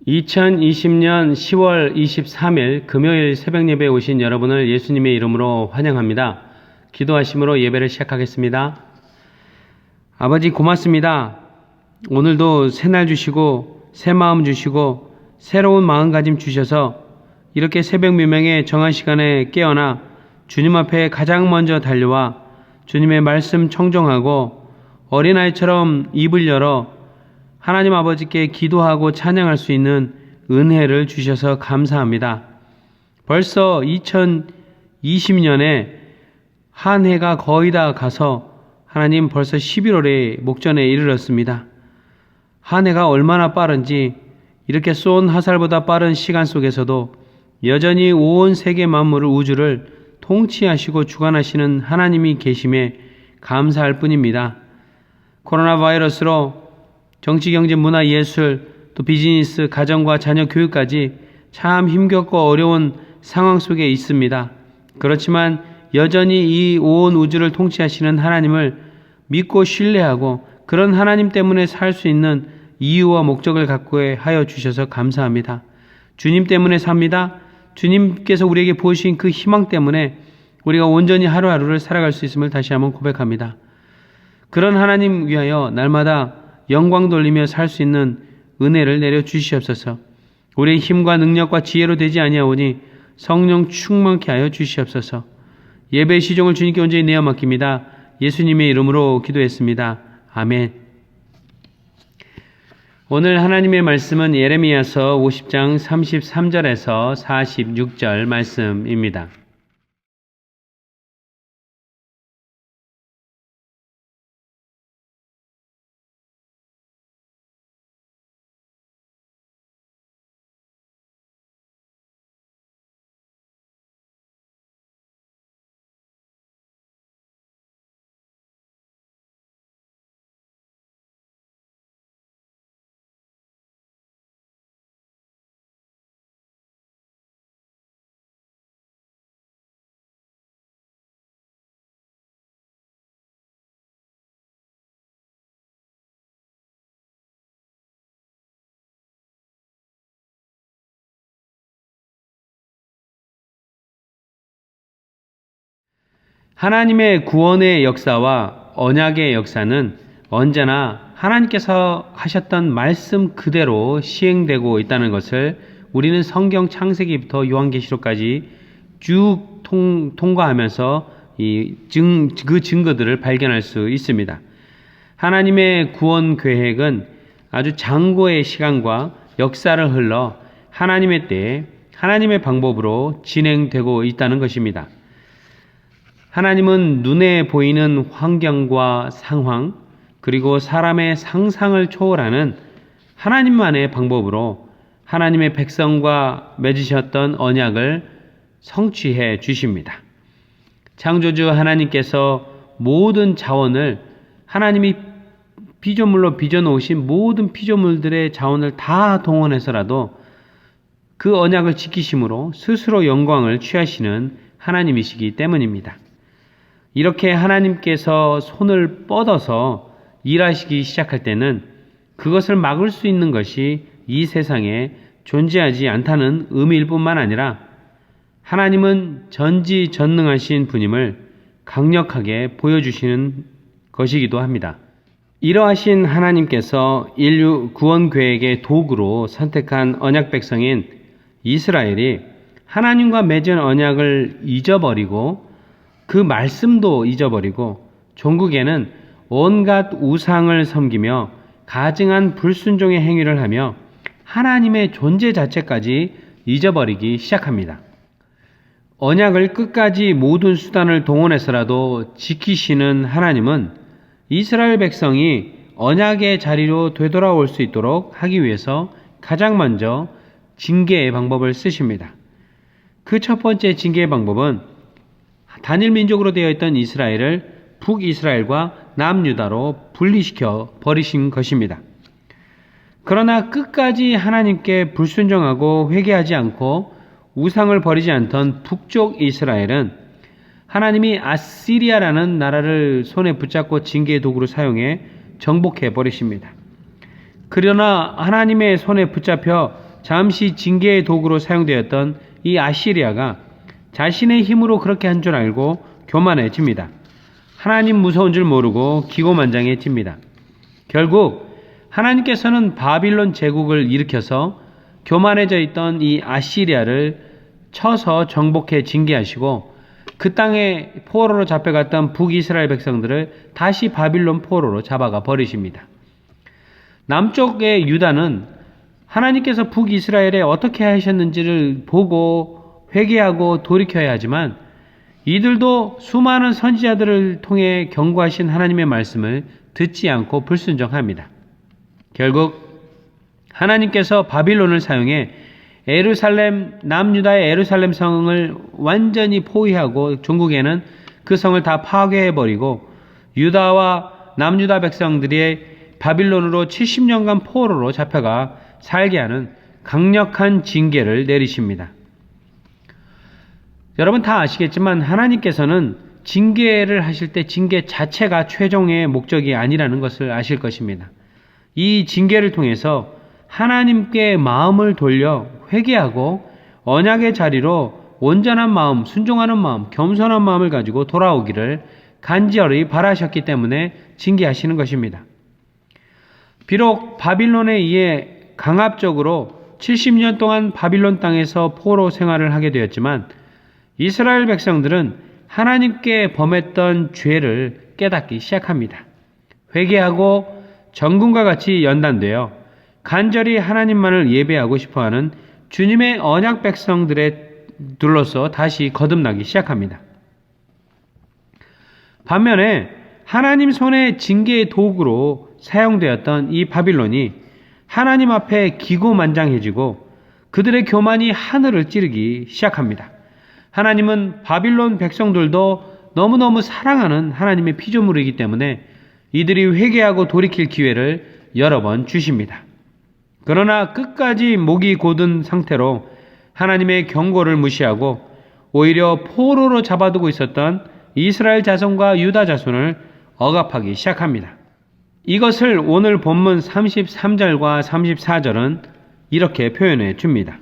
2020년 10월 23일 금요일 새벽 예배에 오신 여러분을 예수님의 이름으로 환영합니다. 기도하심으로 예배를 시작하겠습니다. 아버지 고맙습니다. 오늘도 새날 주시고 새 마음 주시고 새로운 마음가짐 주셔서 이렇게 새벽 미명의 정한 시간에 깨어나 주님 앞에 가장 먼저 달려와 주님의 말씀 청정하고 어린아이처럼 입을 열어 하나님 아버지께 기도하고 찬양할 수 있는 은혜를 주셔서 감사합니다. 벌써 2020년에 한 해가 거의 다 가서 하나님 벌써 11월에 목전에 이르렀습니다. 한 해가 얼마나 빠른지 이렇게 쏜 화살보다 빠른 시간 속에서도 여전히 온 세계 만물을 우주를 통치하시고 주관하시는 하나님이 계심에 감사할 뿐입니다. 코로나 바이러스로 정치, 경제, 문화, 예술, 또 비즈니스, 가정과 자녀 교육까지 참 힘겹고 어려운 상황 속에 있습니다. 그렇지만 여전히 이 온 우주를 통치하시는 하나님을 믿고 신뢰하고 그런 하나님 때문에 살 수 있는 이유와 목적을 갖고 하여 주셔서 감사합니다. 주님 때문에 삽니다. 주님께서 우리에게 보여주신 그 희망 때문에 우리가 온전히 하루하루를 살아갈 수 있음을 다시 한번 고백합니다. 그런 하나님 위하여 날마다 영광 돌리며 살 수 있는 은혜를 내려 주시옵소서. 우리의 힘과 능력과 지혜로 되지 아니하오니 성령 충만케 하여 주시옵소서. 예배의 시종을 주님께 온전히 내어 맡깁니다. 예수님의 이름으로 기도했습니다. 아멘. 오늘 하나님의 말씀은 예레미야서 50장 33절에서 46절 말씀입니다. 하나님의 구원의 역사와 언약의 역사는 언제나 하나님께서 하셨던 말씀 그대로 시행되고 있다는 것을 우리는 성경 창세기부터 요한계시록까지 쭉 통과하면서 그 증거들을 발견할 수 있습니다. 하나님의 구원 계획은 아주 장고의 시간과 역사를 흘러 하나님의 때에 하나님의 방법으로 진행되고 있다는 것입니다. 하나님은 눈에 보이는 환경과 상황, 그리고 사람의 상상을 초월하는 하나님만의 방법으로 하나님의 백성과 맺으셨던 언약을 성취해 주십니다. 창조주 하나님께서 모든 자원을 하나님이 피조물로 빚어놓으신 모든 피조물들의 자원을 다 동원해서라도 그 언약을 지키심으로 스스로 영광을 취하시는 하나님이시기 때문입니다. 이렇게 하나님께서 손을 뻗어서 일하시기 시작할 때는 그것을 막을 수 있는 것이 이 세상에 존재하지 않다는 의미일 뿐만 아니라 하나님은 전지전능하신 분임을 강력하게 보여주시는 것이기도 합니다. 이러하신 하나님께서 인류 구원 계획의 도구로 선택한 언약 백성인 이스라엘이 하나님과 맺은 언약을 잊어버리고 그 말씀도 잊어버리고 종국에는 온갖 우상을 섬기며 가증한 불순종의 행위를 하며 하나님의 존재 자체까지 잊어버리기 시작합니다. 언약을 끝까지 모든 수단을 동원해서라도 지키시는 하나님은 이스라엘 백성이 언약의 자리로 되돌아올 수 있도록 하기 위해서 가장 먼저 징계의 방법을 쓰십니다. 그 첫 번째 징계의 방법은 단일 민족으로 되어 있던 이스라엘을 북이스라엘과 남유다로 분리시켜 버리신 것입니다. 그러나 끝까지 하나님께 불순종하고 회개하지 않고 우상을 버리지 않던 북쪽 이스라엘은 하나님이 아시리아라는 나라를 손에 붙잡고 징계의 도구로 사용해 정복해 버리십니다. 그러나 하나님의 손에 붙잡혀 잠시 징계의 도구로 사용되었던 이 아시리아가 자신의 힘으로 그렇게 한 줄 알고 교만해집니다. 하나님 무서운 줄 모르고 기고만장해집니다. 결국 하나님께서는 바빌론 제국을 일으켜서 교만해져 있던 이 아시리아를 쳐서 정복해 징계하시고 그 땅에 포로로 잡혀갔던 북이스라엘 백성들을 다시 바빌론 포로로 잡아가 버리십니다. 남쪽의 유다는 하나님께서 북이스라엘에 어떻게 하셨는지를 보고 회개하고 돌이켜야 하지만 이들도 수많은 선지자들을 통해 경고하신 하나님의 말씀을 듣지 않고 불순종합니다. 결국 하나님께서 바빌론을 사용해 남유다의 에루살렘 성을 완전히 포위하고 종국에는 그 성을 다 파괴해버리고 유다와 남유다 백성들이 바빌론으로 70년간 포로로 잡혀가 살게 하는 강력한 징계를 내리십니다. 여러분 다 아시겠지만 하나님께서는 징계를 하실 때 징계 자체가 최종의 목적이 아니라는 것을 아실 것입니다. 이 징계를 통해서 하나님께 마음을 돌려 회개하고 언약의 자리로 온전한 마음, 순종하는 마음, 겸손한 마음을 가지고 돌아오기를 간절히 바라셨기 때문에 징계하시는 것입니다. 비록 바빌론에 의해 강압적으로 70년 동안 바빌론 땅에서 포로 생활을 하게 되었지만 이스라엘 백성들은 하나님께 범했던 죄를 깨닫기 시작합니다. 회개하고 정금과 같이 연단되어 간절히 하나님만을 예배하고 싶어하는 주님의 언약 백성들에 둘러서 다시 거듭나기 시작합니다. 반면에 하나님 손의 징계의 도구로 사용되었던 이 바빌론이 하나님 앞에 기고만장해지고 그들의 교만이 하늘을 찌르기 시작합니다. 하나님은 바빌론 백성들도 너무너무 사랑하는 하나님의 피조물이기 때문에 이들이 회개하고 돌이킬 기회를 여러 번 주십니다. 그러나 끝까지 목이 곧은 상태로 하나님의 경고를 무시하고 오히려 포로로 잡아두고 있었던 이스라엘 자손과 유다 자손을 억압하기 시작합니다. 이것을 오늘 본문 33절과 34절은 이렇게 표현해 줍니다.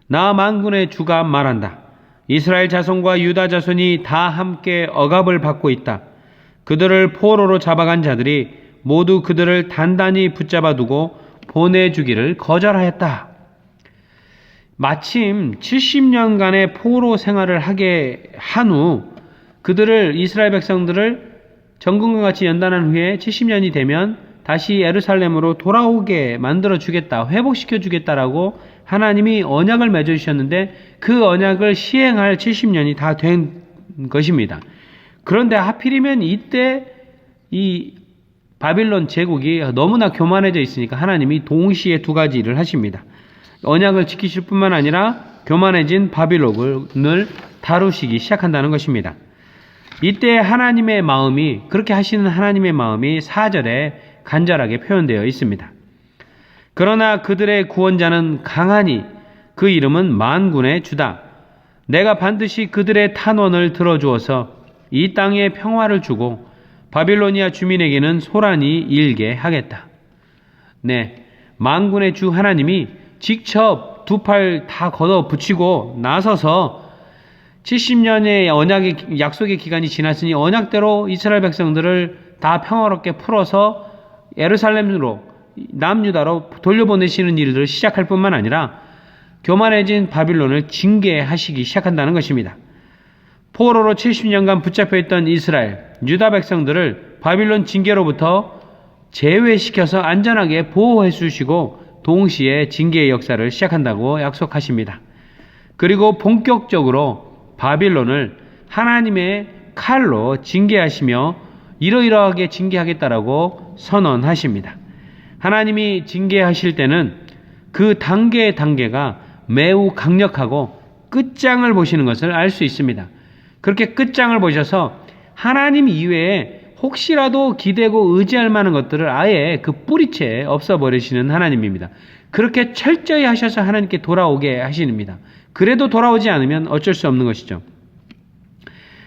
나 만군의 주가 말한다. 이스라엘 자손과 유다 자손이 다 함께 억압을 받고 있다. 그들을 포로로 잡아간 자들이 모두 그들을 단단히 붙잡아 두고 보내주기를 거절하였다. 마침 70년간의 포로 생활을 하게 한 후 그들을 이스라엘 백성들을 정금과 같이 연단한 후에 70년이 되면 다시 예루살렘으로 돌아오게 만들어 주겠다, 회복시켜 주겠다라고 하나님이 언약을 맺어 주셨는데 그 언약을 시행할 70년이 다 된 것입니다. 그런데 하필이면 이때 이 바빌론 제국이 너무나 교만해져 있으니까 하나님이 동시에 두 가지 일을 하십니다. 언약을 지키실 뿐만 아니라 교만해진 바빌론을 다루시기 시작한다는 것입니다. 이때 하나님의 마음이, 그렇게 하시는 하나님의 마음이 4절에 간절하게 표현되어 있습니다. 그러나 그들의 구원자는 강하니 그 이름은 만군의 주다. 내가 반드시 그들의 탄원을 들어주어서 이 땅에 평화를 주고 바빌로니아 주민에게는 소란이 일게 하겠다. 네, 만군의 주 하나님이 직접 두 팔 다 걷어 붙이고 나서서 70년의 언약의 약속의 기간이 지났으니 언약대로 이스라엘 백성들을 다 평화롭게 풀어서 예루살렘으로 남유다로 돌려보내시는 일들을 시작할 뿐만 아니라 교만해진 바빌론을 징계하시기 시작한다는 것입니다. 포로로 70년간 붙잡혀 있던 이스라엘, 유다 백성들을 바빌론 징계로부터 제외시켜서 안전하게 보호해 주시고 동시에 징계의 역사를 시작한다고 약속하십니다. 그리고 본격적으로 바빌론을 하나님의 칼로 징계하시며 이러이러하게 징계하겠다라고 선언하십니다. 하나님이 징계하실 때는 그 단계가 매우 강력하고 끝장을 보시는 것을 알 수 있습니다. 그렇게 끝장을 보셔서 하나님 이외에 혹시라도 기대고 의지할 만한 것들을 아예 그 뿌리채 없어버리시는 하나님입니다. 그렇게 철저히 하셔서 하나님께 돌아오게 하십니다. 그래도 돌아오지 않으면 어쩔 수 없는 것이죠.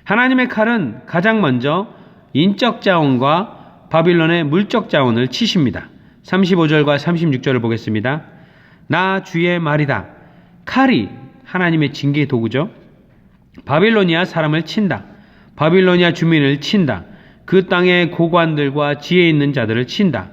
하나님의 칼은 가장 먼저 인적 자원과 바빌론의 물적 자원을 치십니다. 35절과 36절을 보겠습니다. 나 주의 말이다. 칼이 하나님의 징계의 도구죠. 바빌로니아 사람을 친다. 바빌로니아 주민을 친다. 그 땅의 고관들과 지혜 있는 자들을 친다.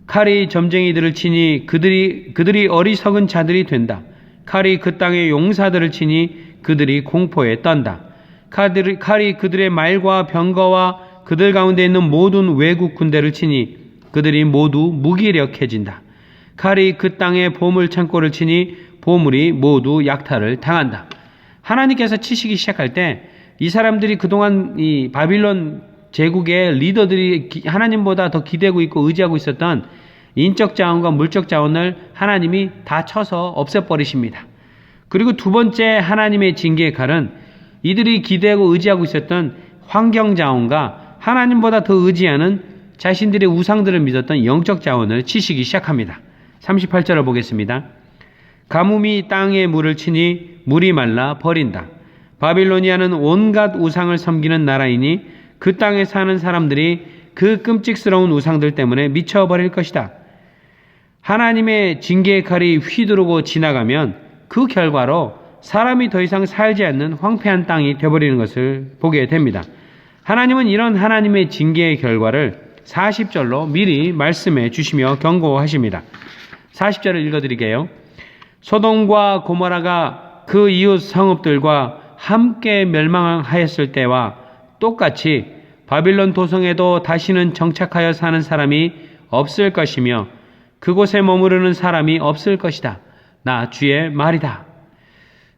칼이 점쟁이들을 치니 그들이 어리석은 자들이 된다. 칼이 그 땅의 용사들을 치니 그들이 공포에 떤다. 칼이 그들의 말과 병거와 그들 가운데 있는 모든 외국 군대를 치니 그들이 모두 무기력해진다. 칼이 그 땅의 보물 창고를 치니 보물이 모두 약탈을 당한다. 하나님께서 치시기 시작할 때 이 사람들이 그동안 이 바빌론 제국의 리더들이 하나님보다 더 기대고 있고 의지하고 있었던 인적 자원과 물적 자원을 하나님이 다 쳐서 없애버리십니다. 그리고 두 번째 하나님의 징계의 칼은 이들이 기대하고 의지하고 있었던 환경 자원과 하나님보다 더 의지하는 자신들의 우상들을 믿었던 영적 자원을 치시기 시작합니다. 38절을 보겠습니다. 가뭄이 땅에 물을 치니 물이 말라 버린다. 바빌로니아는 온갖 우상을 섬기는 나라이니 그 땅에 사는 사람들이 그 끔찍스러운 우상들 때문에 미쳐버릴 것이다. 하나님의 징계의 칼이 휘두르고 지나가면 그 결과로 사람이 더 이상 살지 않는 황폐한 땅이 되어버리는 것을 보게 됩니다. 하나님은 이런 하나님의 징계의 결과를 40절로 미리 말씀해 주시며 경고하십니다. 40절을 읽어드릴게요. 소돔과 고모라가 그 이웃 성읍들과 함께 멸망하였을 때와 똑같이 바빌론 도성에도 다시는 정착하여 사는 사람이 없을 것이며 그곳에 머무르는 사람이 없을 것이다. 나 주의 말이다.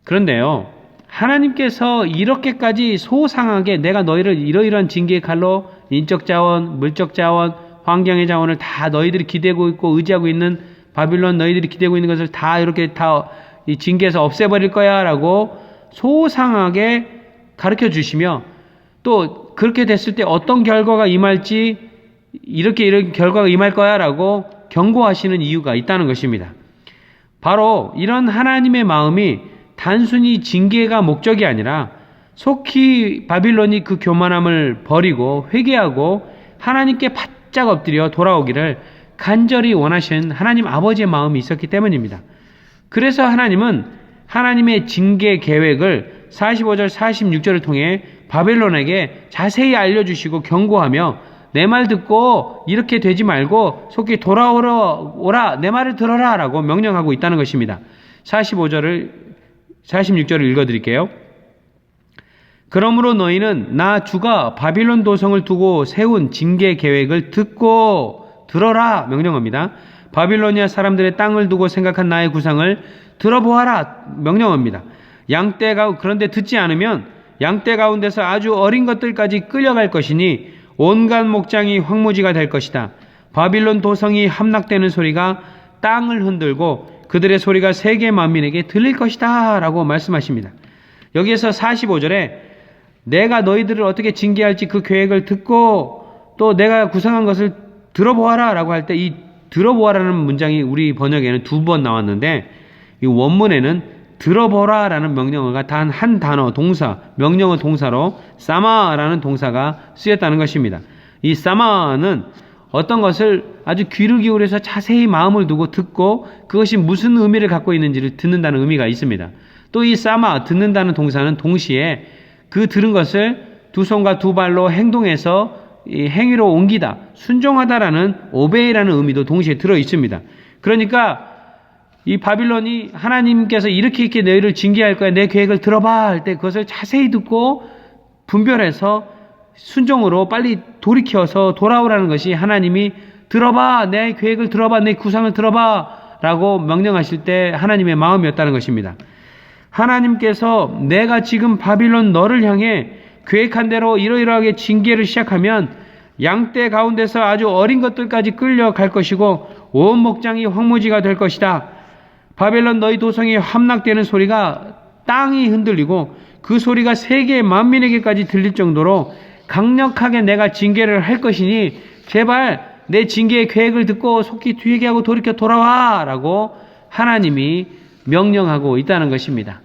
그런데요, 하나님께서 이렇게까지 소상하게 내가 너희를 이러이러한 징계의 칼로 인적 자원, 물적 자원, 환경의 자원을 다 너희들이 기대고 있고 의지하고 있는 바빌론 너희들이 기대고 있는 것을 다 이렇게 다 이 징계에서 없애버릴 거야 라고 소상하게 가르쳐 주시며 또 그렇게 됐을 때 어떤 결과가 임할지 이런 결과가 임할 거야 라고 경고하시는 이유가 있다는 것입니다. 바로 이런 하나님의 마음이 단순히 징계가 목적이 아니라 속히 바빌론이 그 교만함을 버리고 회개하고 하나님께 바짝 엎드려 돌아오기를 간절히 원하신 하나님 아버지의 마음이 있었기 때문입니다. 그래서 하나님은 하나님의 징계 계획을 45절 46절을 통해 바벨론에게 자세히 알려주시고 경고하며 내 말 듣고 이렇게 되지 말고 속히 돌아오라 내 말을 들어라 라고 명령하고 있다는 것입니다. 46절을 읽어드릴게요. 그러므로 너희는 나 주가 바빌론 도성을 두고 세운 징계 계획을 듣고 들어라 명령합니다. 바빌로니아 사람들의 땅을 두고 생각한 나의 구상을 들어보아라 명령합니다. 그런데 듣지 않으면 양떼 가운데서 아주 어린 것들까지 끌려갈 것이니 온갖 목장이 황무지가 될 것이다. 바빌론 도성이 함락되는 소리가 땅을 흔들고 그들의 소리가 세계 만민에게 들릴 것이다 라고 말씀하십니다. 여기에서 45절에 내가 너희들을 어떻게 징계할지 그 계획을 듣고 또 내가 구상한 것을 들어보아라 라고 할 때 이 들어보아라는 문장이 우리 번역에는 2번 나왔는데 이 원문에는 들어보라 라는 명령어가 단 한 단어 동사 명령어 동사로 사마라는 동사가 쓰였다는 것입니다. 이 사마는 어떤 것을 아주 귀를 기울여서 자세히 마음을 두고 듣고 그것이 무슨 의미를 갖고 있는지를 듣는다는 의미가 있습니다. 또 이 사마 듣는다는 동사는 동시에 그 들은 것을 두 손과 두 발로 행동해서 이 행위로 옮기다, 순종하다라는 오베이라는 의미도 동시에 들어 있습니다. 그러니까 이 바빌론이 하나님께서 이렇게 너희를 징계할 거야, 내 계획을 들어봐 할 때 그것을 자세히 듣고 분별해서 순종으로 빨리 돌이켜서 돌아오라는 것이 하나님이 들어봐, 내 계획을 들어봐, 내 구상을 들어봐 라고 명령하실 때 하나님의 마음이었다는 것입니다. 하나님께서 내가 지금 바빌론 너를 향해 계획한 대로 이러이러하게 징계를 시작하면 양떼 가운데서 아주 어린 것들까지 끌려갈 것이고 온 목장이 황무지가 될 것이다. 바벨론 너희 도성이 함락되는 소리가 땅이 흔들리고 그 소리가 세계 만민에게까지 들릴 정도로 강력하게 내가 징계를 할 것이니 제발 내 징계의 계획을 듣고 속히 회개하고 돌이켜 돌아와 라고 하나님이 명령하고 있다는 것입니다.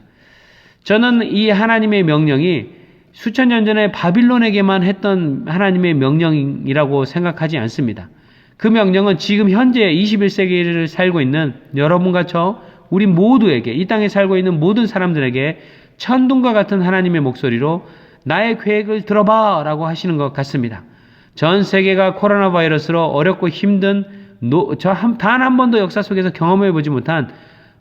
저는 이 하나님의 명령이 수천 년 전에 바빌론에게만 했던 하나님의 명령이라고 생각하지 않습니다. 그 명령은 지금 현재 21세기를 살고 있는 여러분과 저 우리 모두에게, 이 땅에 살고 있는 모든 사람들에게 천둥과 같은 하나님의 목소리로 나의 계획을 들어봐 라고 하시는 것 같습니다. 전 세계가 코로나 바이러스로 어렵고 힘든 단 한 번도 역사 속에서 경험해 보지 못한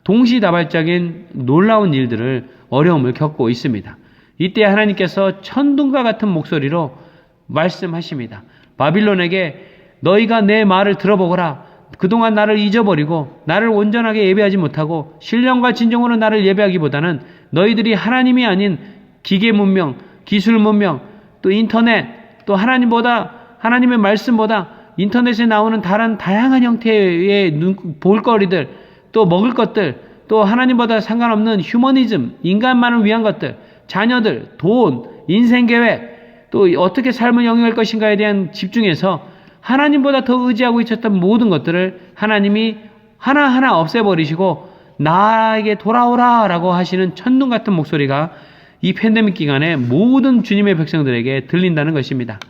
동시다발적인 놀라운 일들을, 어려움을 겪고 있습니다. 이때 하나님께서 천둥과 같은 목소리로 말씀하십니다. 바빌론에게 너희가 내 말을 들어보거라. 그동안 나를 잊어버리고 나를 온전하게 예배하지 못하고 신령과 진정으로 나를 예배하기보다는 너희들이 하나님이 아닌 기계 문명, 기술 문명, 또 인터넷, 또 하나님의 말씀보다 인터넷에 나오는 다른 다양한 형태의 볼거리들, 또 먹을 것들, 또 하나님보다 상관없는 휴머니즘, 인간만을 위한 것들, 자녀들, 돈, 인생계획, 또 어떻게 삶을 영위할 것인가에 대한 집중해서 하나님보다 더 의지하고 있었던 모든 것들을 하나님이 하나하나 없애버리시고 나에게 돌아오라 라고 하시는 천둥 같은 목소리가 이 팬데믹 기간에 모든 주님의 백성들에게 들린다는 것입니다.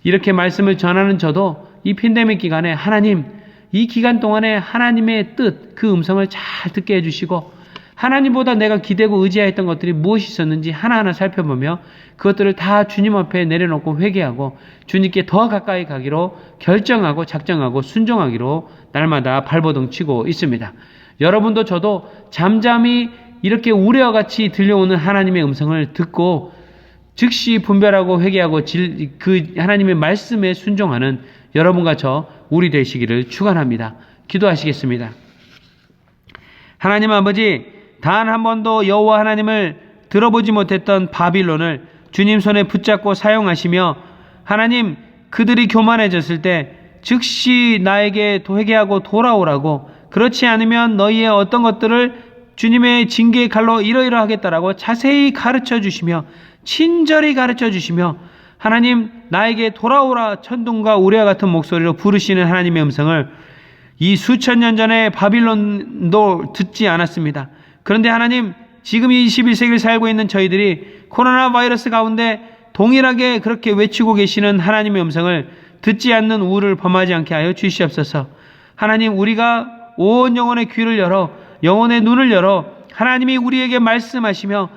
이렇게 말씀을 전하는 저도 이 팬데믹 기간에 하나님, 이 기간 동안에 하나님의 뜻, 그 음성을 잘 듣게 해주시고 하나님보다 내가 기대고 의지했던 것들이 무엇이 있었는지 하나하나 살펴보며 그것들을 다 주님 앞에 내려놓고 회개하고 주님께 더 가까이 가기로 결정하고 작정하고 순종하기로 날마다 발버둥 치고 있습니다. 여러분도 저도 잠잠히 이렇게 우레와 같이 들려오는 하나님의 음성을 듣고 즉시 분별하고 회개하고 그 하나님의 말씀에 순종하는 여러분과 저 우리 되시기를 축원합니다. 기도하시겠습니다. 하나님 아버지, 단 한 번도 여호와 하나님을 들어보지 못했던 바빌론을 주님 손에 붙잡고 사용하시며 하나님, 그들이 교만해졌을 때 즉시 나에게 회개하고 돌아오라고, 그렇지 않으면 너희의 어떤 것들을 주님의 징계의 칼로 이러이러하겠다라고 자세히 가르쳐 주시며 친절히 가르쳐 주시며 하나님, 나에게 돌아오라 천둥과 우레와 같은 목소리로 부르시는 하나님의 음성을 이 수천 년 전에 바빌론도 듣지 않았습니다. 그런데 하나님, 지금 이 21세기를 살고 있는 저희들이 코로나 바이러스 가운데 동일하게 그렇게 외치고 계시는 하나님의 음성을 듣지 않는 우를 범하지 않게 하여 주시옵소서. 하나님, 우리가 온 영혼의 귀를 열어, 영혼의 눈을 열어 하나님이 우리에게 말씀하시며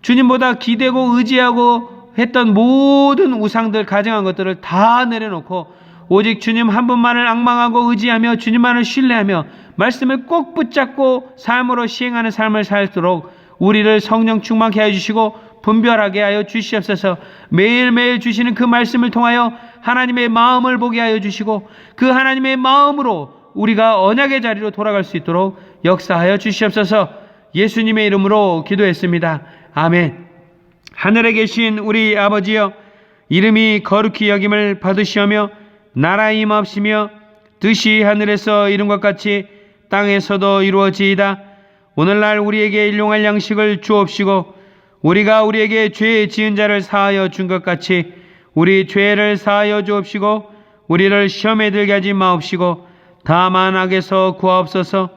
주님보다 기대고 의지하고 했던 모든 우상들, 가정한 것들을 다 내려놓고 오직 주님 한 분만을 앙망하고 의지하며 주님만을 신뢰하며 말씀을 꼭 붙잡고 삶으로 시행하는 삶을 살도록 우리를 성령 충만케 하여 주시고 분별하게 하여 주시옵소서. 매일매일 주시는 그 말씀을 통하여 하나님의 마음을 보게 하여 주시고 그 하나님의 마음으로 우리가 언약의 자리로 돌아갈 수 있도록 역사하여 주시옵소서. 예수님의 이름으로 기도했습니다. 아멘. 하늘에 계신 우리 아버지여, 이름이 거룩히 여김을 받으시오며 나라 임하옵시며 뜻이 하늘에서 이룬 것 같이 땅에서도 이루어지이다. 오늘날 우리에게 일용할 양식을 주옵시고 우리가 우리에게 죄 지은 자를 사하여 준 것 같이 우리 죄를 사하여 주옵시고 우리를 시험에 들게 하지 마옵시고 다만 악에서 구하옵소서.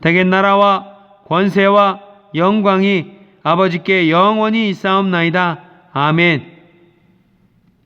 대개 나라와 권세와 영광이 아버지께 영원히 있사옵나이다. 아멘.